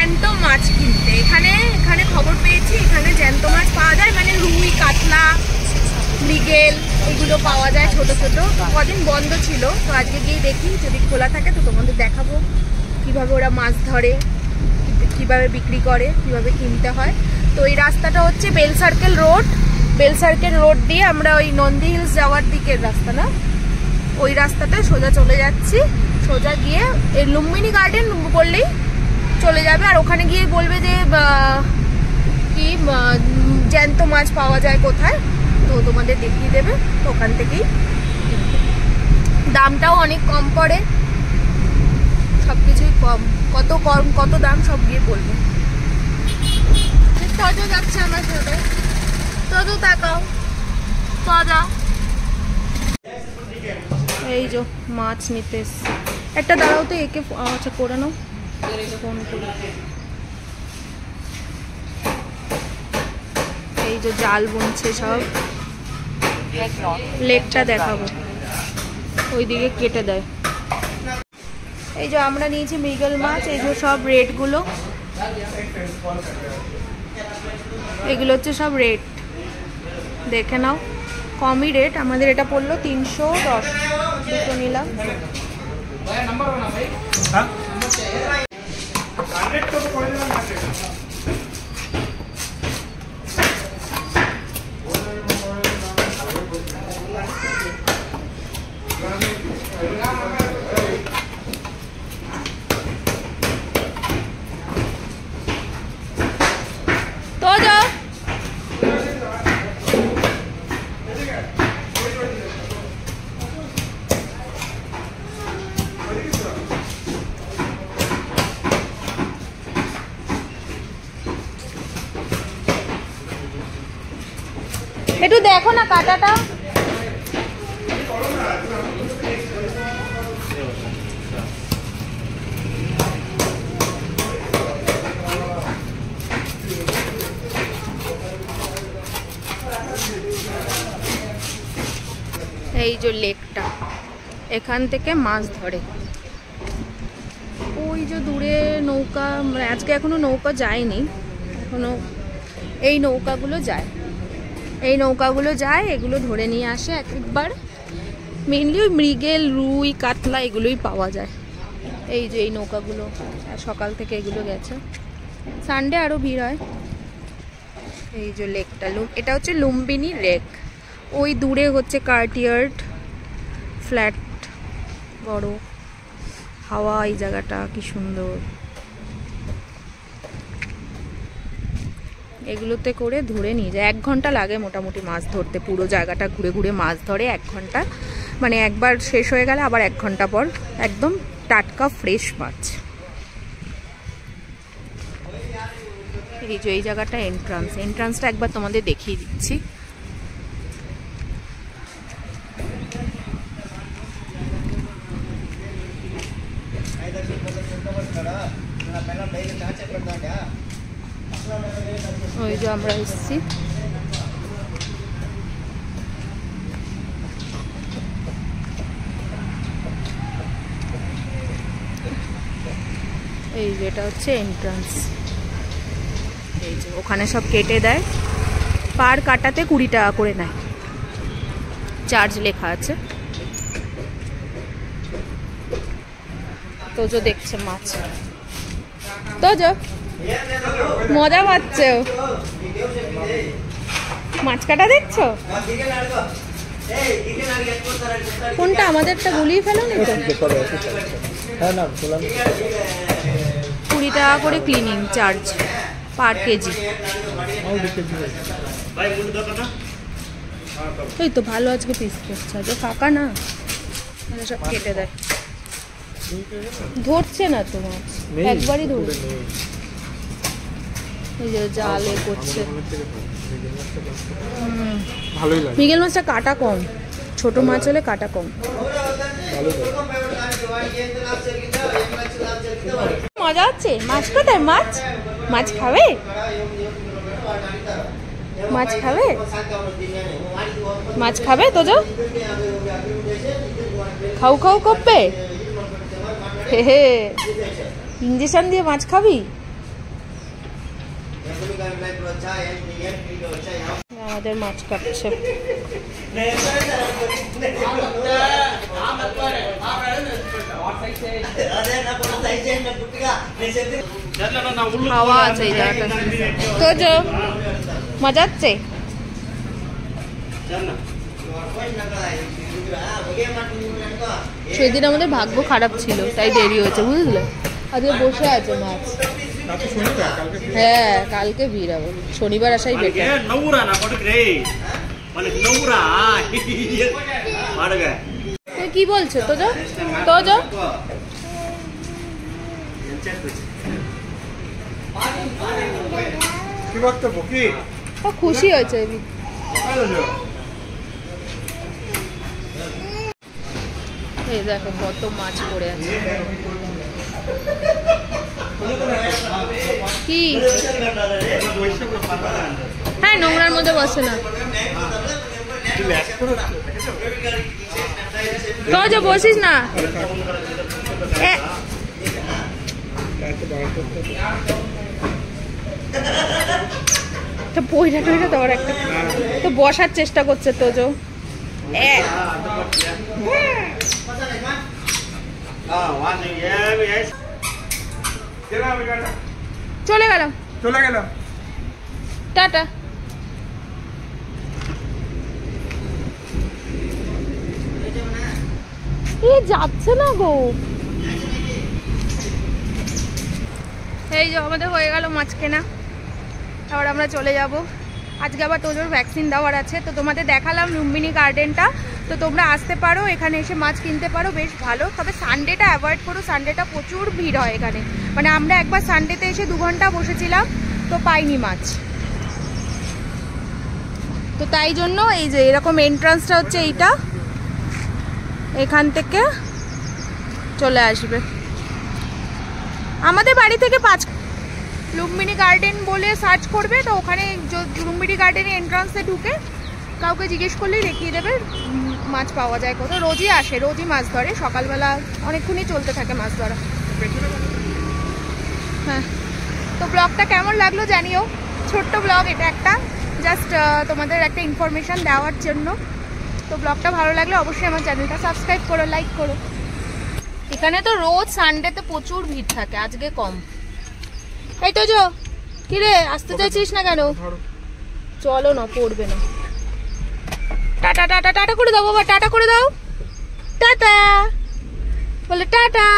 জ্যান্ত মাছ কিনতে। এখানে খবর পেয়েছি এখানে জ্যান্ত মাছ পাওয়া যায়, মানে রুই, কাতলা, মৃগেল এগুলো পাওয়া যায় ছোট ছোট। কদিন বন্ধ ছিল, তো আজকে গিয়ে দেখি যদি খোলা থাকে তো তোমাদের দেখাবো কিভাবে ওরা মাছ ধরে, কিভাবে বিক্রি করে, কিভাবে কিনতে হয়। তো এই রাস্তাটা হচ্ছে বেল সার্কেল রোড দিয়ে আমরা ওই নন্দী হিলস যাওয়ার দিকের রাস্তা, না ওই রাস্তাটা সোজা চলে যাচ্ছি। সোজা গিয়ে এই লুম্বিনী গার্ডেন বললেই চলে যাবে, আর ওখানে গিয়ে বলবে যে কি জ্যান্ত মাছ পাওয়া যায় কোথায়, তো তোমাদের দেখিয়ে দেবে। তো ওখান থেকেই দামটাও অনেক কম পড়ে, সবকিছুই কম। কত দাম সব গিয়ে বলবো। তজো যাচ্ছে আমার সাথে, তজো তাকাও, তজা এই যে মাছ নিতে এসছে। একটা দাঁড়াও তো, একে আচ্ছা করে নাও, ফোন করে। এই যে জাল বুনছে সব, লেকটা দেখাবো, ওইদিকে কেটে দেয়। এই যে আমরা নিয়েছি মৃগেল মাছ, এই যে সব রেটগুলো, এগুলো হচ্ছে সব রেট, দেখে নাও, কমই রেট। আমাদের এটা পড়লো 310, দুটো নিলাম। তো যাও, একটু দেখো না কাটাটা। এই যে লেকটা, এখান থেকে মাছ ধরে। ওই যে দূরে নৌকা, আজকে এখনো নৌকা যায়নি, এখনো এই নৌকাগুলো যায়, এগুলো ধরে নিয়ে আসে একবার। মেনলি ওই মৃগেল, রুই, কাতলা এগুলোই পাওয়া যায়। এই যে এই নৌকাগুলো সকাল থেকে এগুলো গেছে, সানডে আরও ভিড় হয়। এই যে লেকটা, এটা হচ্ছে লুম্বিনী লেক। ওই দূরে হচ্ছে কার্টিয়ার্ড ফ্ল্যাট, বড় হাওয়া, এই জায়গাটা কি সুন্দর। এগুলোতে করে ধরে নিয়ে যায়, 1 ঘন্টা লাগে মোটামুটি মাছ ধরতে। পুরো জায়গাটা ঘুরে ঘুরে মাছ ধরে 1 ঘন্টা, মানে একবার শেষ হয়ে গেলে আবার 1 ঘন্টা পর একদম টাটকা ফ্রেশ মাছ। এই যে এই জায়গাটা এন্ট্রান্সটা একবার তোমাদের দেখিয়ে দিচ্ছি। ওই যে আমরা এসেছি, এই যেটা হচ্ছে এন্ট্রান্স। এই যে ওখানে সব কেটে দেয়, পার কাটাতে 20 টাকা করে নেয়, চার্জ লেখা আছে। তো যে দেখছে মাছ, তো যে মজা পাচ্ছ, মাছ কাটা দেখছো। কোনটা আমাদেরটা গুলিয়ে ফেলো না তো। 20 টাকা করে ক্লিনিং চার্জ পার কেজি। এই তো ভালো আজকে পিস করছে, যে ফাঁকা না সব কেটে দেয়। ধরছে না তো মাছ, একবারই ধরছে। এই যে জালে করছে। মৃগেল মাছটা কাটা কম, ছোট মাছ হলে কাটা কম। মজা হচ্ছে। মাছ কোথায়? মাছ খাবে, মাছ খাবে তো যাও, খাও করবে। হে ইঞ্জেকশন দিয়ে মাছ খাবি? আমাদের মাছ কাটছে। হাওয়া আছে এই জায়গাটা, তো যে মজা হচ্ছে। সেদিন আমাদের ভাগ্য খারাপ ছিল, তাই দেরি হয়েছে বুঝলে। আজকে বসে আছে মাছ। হ্যাঁ কালকে ভিড় হবে, শনিবার আসাই বেটার। তুই কি বলছো তো যা তো যা। খুশি হয়েছে এই দেখো কত মাছ পড়ে আছে। কি হ্যাঁ নোংরার মধ্যে বসে না, তো যা বসিস না। পয়সা টয়সা তোমার একটা তো বসার চেষ্টা করছে তো যো। চলে গেলাম টাটা। যাচ্ছে না গো। এই যে আমাদের হয়ে গেল মাছ কেনা, আবার আমরা চলে যাব। আজকে আবার তোজোর ভ্যাকসিন দেওয়ার আছে, তো তোমাদের দেখালাম লুম্বিনী গার্ডেনটা। তো তোমরা আসতে পারো, এখানে এসে মাছ কিনতে পারো, বেশ ভালো। তবে সানডেটা অ্যাভয়েড করো, সানডেটা প্রচুর ভিড় হয় এখানে। মানে আমরা একবার সানডেতে এসে 2 ঘন্টা বসেছিলাম, তো পাইনি মাছ। তো তাই জন্য এই যে এরকম এন্ট্রান্সটা হচ্ছে এইটা, এখান থেকে চলে আসবে। আমাদের বাড়ি থেকে 5 লুম্বিনী গার্ডেন বলে সার্চ করবে, তো ওখানে লুম্বিনী গার্ডেনের এন্ট্রান্সে ঢুকে কাউকে জিজ্ঞেস করলেই দেখিয়ে দেবে মাছ পাওয়া যায় কোথাও। রোজই আসে, রোজই মাছ ধরে, সকালবেলা অনেকক্ষণই চলতে থাকে মাছ ধরা। হ্যাঁ, তো ব্লগটা কেমন লাগলো জানিও। ছোট্ট ব্লগ এটা একটা, জাস্ট তোমাদের একটা ইনফরমেশান দেওয়ার জন্য। তো ব্লগটা ভালো লাগলে অবশ্যই আমার চ্যানেলটা সাবস্ক্রাইব করো, লাইক করো। এখানে তো রোজ সানডেতে প্রচুর ভিড় থাকে, আজকে কম। এই তো যো কিরে আসতে চাইছিস না কেন? চলো না, পড়বে না। টাটা টাটা টাটা করে দাও বাবা, টাটা করে দাও, টাটা বলে টাটা।